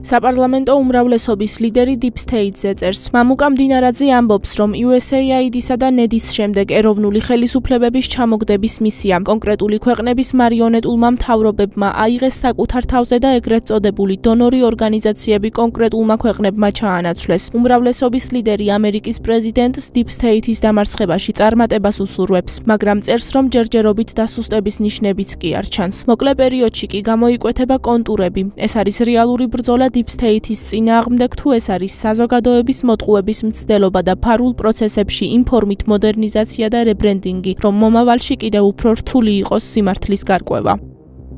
საპარლამენტო უმრავლესობის ლიდერი Deep State-ზე წერს. მამუკა მდინარაძე ამბობს, რომ USAID-ისა და NED-ის შემდეგ ეროვნული ხელისუფლებების ჩამოგდების მისია კონკრეტული ქვეყნების მარიონეტულმა მთავრობებმა აიღეს საკუთარ თავზე და ეგრეთ წოდებული დონორი ორგანიზაციები კონკრეტულმა ქვეყნებმა ჩაანაცვლეს. უმრავლესობის ლიდერი ამერიკის პრეზიდენტს Deep State-ის დამარცხებაში წარმატებას უსურვებს, მაგრამ წერს, რომ ჯერჯერობით დასუსტების ნიშნებიც კი არ ჩანს. მოკლე პერიოდში კი გამოიკვეთება კონტურები. ეს არის რეალური ბრძოლა Deep State-ის წინააღმდეგ, თუ ეს არის საზოგადოების მოტყუების მცდელობა და ფარულ პროცესებში ინფორმით მოდერნიზაცია და რებრენდინგი, რომ მომავალში კიდევ უფრო რთული იყოს სიმართლის გარკვევა.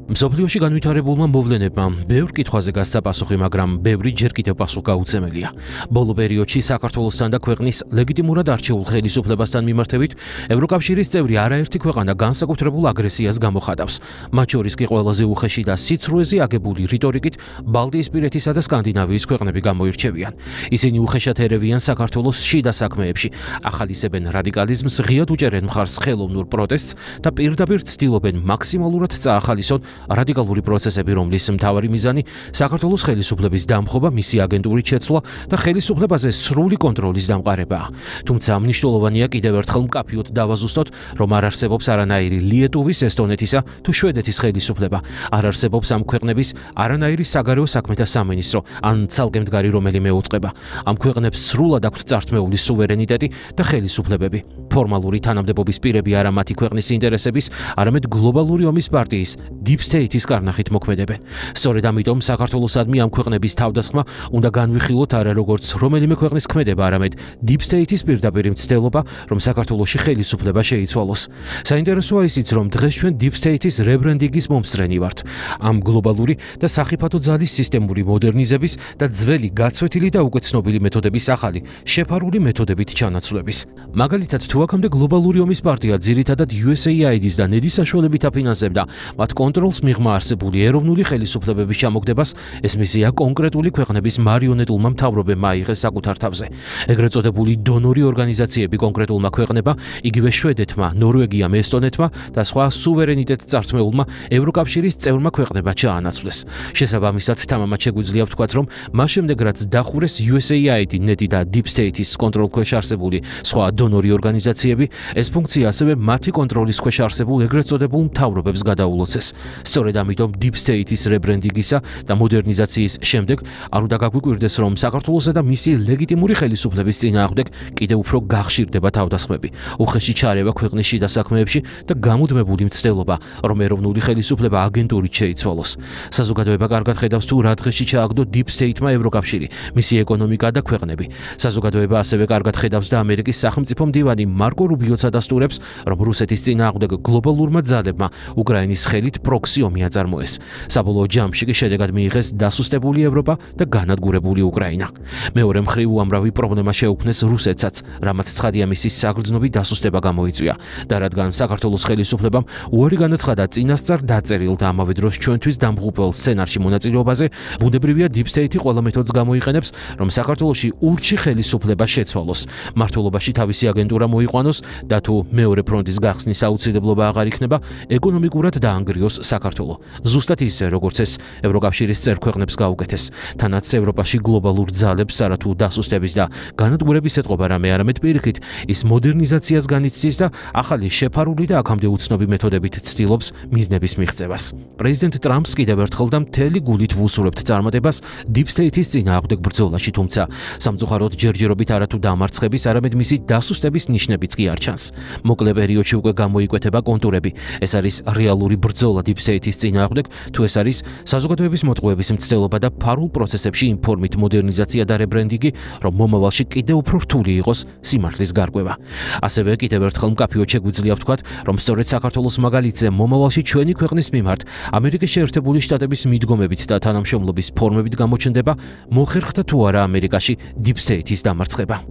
მსოფლიოში განვითარებულმა მოვლენებმა ბევრ კითხვაზე გასცა პასუხი, მაგრამ ბევრი ჯერ კიდევ პასუხ გაუცემელია. ბოლო პერიოდში საქართველოსთან და ქვეყნის ლეგიტიმურად არჩეულ ხელისუფლებასთან მიმართებით ევროკავშირის წევრი არაერთი ქვეყანა განსაკუთრებულ აგრესიას გამოხატავს. მათ შორის კი ყველაზე უხეში და სიცრუეზე აგებული რიტორიკით ბალტიისპირეთისა და სკანდინავიის ქვეყნები გამოირჩევიან. ისინი უხეშად ერევიან საქართველოს შიდა საქმეებში, ახალისებენ რადიკალიზმს, ღიად უჭერენ მხარს ხელოვნურ პროტესტს და პირდაპირ ცდილობენ მაქსიმალურად წაახალისონ რადიკალური პროცესები, რომლის მთავარი მიზანი საქართველოს ხელისუფლების დამხობა, მისი აგენტური შეცვლა და ხელისუფლებაზე სრული კონტროლის დამყარებაა. თუმცა მნიშვნელოვანია კიდევ ერთხელ მკაფიოდ დავაზუსტოთ, რომ არ არსებობს არანაირი ლიეტუვის, ესტონეთისა თუ შვედეთის ხელისუფლება. არ არსებობს ამ ქვეყნების არანაირი საგარეო საქმეთა სამინისტრო ან ცალკე მდგარი რომელიმე უწყება. ამ ქვეყნებს სრულად აქვთ წართმეული სუვერენიტეტი და ხელისუფლებები. ფორმალური თანამდებობის პირები არა მათი ქვეყნის ინტერესების, არამედ გლობალური ომის პარტიის Deep State-ის კარნახით მოქმედებენ. სწორედ ამიტომ საქართველოსადმი ამ ქვეყნების თავდასხმა უნდა განვიხილოთ არა როგორც რომელიმე ქვეყნის ქმედება, არამედ Deep State-ის პირდაპირ მცდელობა, რომ საქართველოში ხელისუფლება შეიცვალოს. საინტერესოა ისიც, რომ დღეს ჩვენ Deep State-ის რებრენდინგის მომსწრენი ვართ. ამ გლობალური და სახიფათო ძალის სისტემური მოდერნიზების და ძველი გაცვეთილი და უკვე ცნობილი მეთოდების ახალი, შეფარული მეთოდებით ჩანაცვლების. მაგალითად, თუ აქამდე გლობალური ომის პარტია ძირითადად USAID-ის და NED-ის საშუალებით აფინანსებდა მათ კონტროლს მიღმა არსებული ეროვნული ხელისუფლებების ჩამოგდებას, ეს მისია კონკრეტული ქვეყნების მარიონეტულმა მთავრობებმა აიღეს საკუთარ თავზე. ეგრეთ წოდებული დონორი ორგანიზაციები კონკრეტულმა ქვეყნებმა, იგივე შვედეთმა, ნორვეგიამ, ესტონეთმა და სხვა სუვერენიტეტ წართმეულმა ევროკავშირის წევრმა ქვეყნებმა ჩაანაცვლეს. შესაბამისად, თამამად შეგვიძლია ვთქვათ, რომ მას შემდეგ რაც დახურეს USAID, NED და Deep State-ის კონტროლქვეშ არსებული სხვა დონორი ორგანიზაციები, ეს ფუნქცია ასევე მათი კონტროლის ქვეშ არსებულ ეგრეთ წოდებულ მთავრობებს გადაულოცეს. სწორედ ამიტომ Deep State-ის რებრენდინგისა და მოდერნიზაციის შემდეგ არ უნდა გაგვიკვირდეს, რომ საქართველოსა და მისი ლეგიტიმური ხელისუფლების წინააღმდეგ კიდევ უფრო გახშირდება თავდასხმები, უხეში ჩარევა ქვეყნის შიდა საქმეებში და გამუდმებული მცდელობა, რომ ეროვნული ხელისუფლება აგენტურით შეიცვალოს. საზოგადოება კარგად ხედავს, თუ რა დღეში ჩააგდო Deep State-მა ევროკავშირი, მისი ეკონომიკა და ქვეყნები. საზოგადოება ასევე კარგად ხედავს და ამერიკის სახელმწიფო მდივანი მარკო რუბიოც ადასტურებს, რომ რუსეთის წინააღმდეგ გლობალურმა ძალებმა უკრაინის ხელით პროქსი ომი აწარმოეს. საბოლოო ჯამში კი შედეგად მიიღეს დასუსტებული ევროპა და განადგურებული უკრაინა. მეორე მხრივ უამრავი პრობლემა შეუქმნეს რუსეთსაც, რამაც ცხადია მისი საგრძნობი დასუსტება გამოიწვია და რადგან საქართველოს ხელისუფლებამ უარი განაცხადა წინასწარ დაწერილ და ამავე დროს ჩვენთვის დამღუპელ სცენარში მონაწილეობაზე, ბუნებრივია Deep State-ი ყველა მეთოდს გამოიყენებს, რომ საქართველოში ურჩი ხელისუფლება შეცვალოს, მმართველობაში თავისი აგენტურა მოიყვანოს და თუ მეორე ფრონტის გახსნის აუცილებლობა აღარ იქნება, ეკონომიკურად დაანგრიოს საქართველო. ზუსტად ისე, როგორც ეს ევროკავშირის წევრ ქვეყნებს გაუკეთეს. თანაც ევროპაში გლობალურ ძალებს არათუ დასუსტების და განადგურების ეთყობა რამე არამედ პირიქით, ის მოდერნიზაციას განიცდის და ახალი შეფარული და აქამდე უცნობი მეთოდებით ცდილობს მიზნების მიღწევას. პრეზიდენტ ტრამპს კიდევ ერთხელ და მთელი გულით ვუსურვებთ წარმატებას Deep State-ის წინააღმდეგ ბრძოლაში, თუმცა სამწუხაროდ ჯერჯერობით არათუ დამარცხების, არამედ მისი დასუსტების ნიშნებიც კი არ ჩანს. მოკლე პერიოდში უკვე გამოიკვეთება კონტურები. ეს არის რეალური ბრძოლა Deep State-ის წინააღმდეგ, თუ ეს არის საზოგადოების მოტყუების მცდელობა და ფარულ პროცესებში ინფორმით მოდერნიზაცია და რებრენდინგი, რომ მომავალში კიდევ უფრო რთული იყოს სიმართლის გარკვევა. ასევე კიდევ ერთხელ მკაფიოდ შეგვიძლია ვთქვათ, რომ სწორედ საქართველოს მაგალითზე მომავალში ჩვენი ქვეყნის მიმართ ამერიკის შეერთებული შტატების მიდგომებით და თანამშრომლობის ფორმებით გამოჩნდება, მოხერხდა თუ არა ამერიკაში Deep State-ის დამარცხება.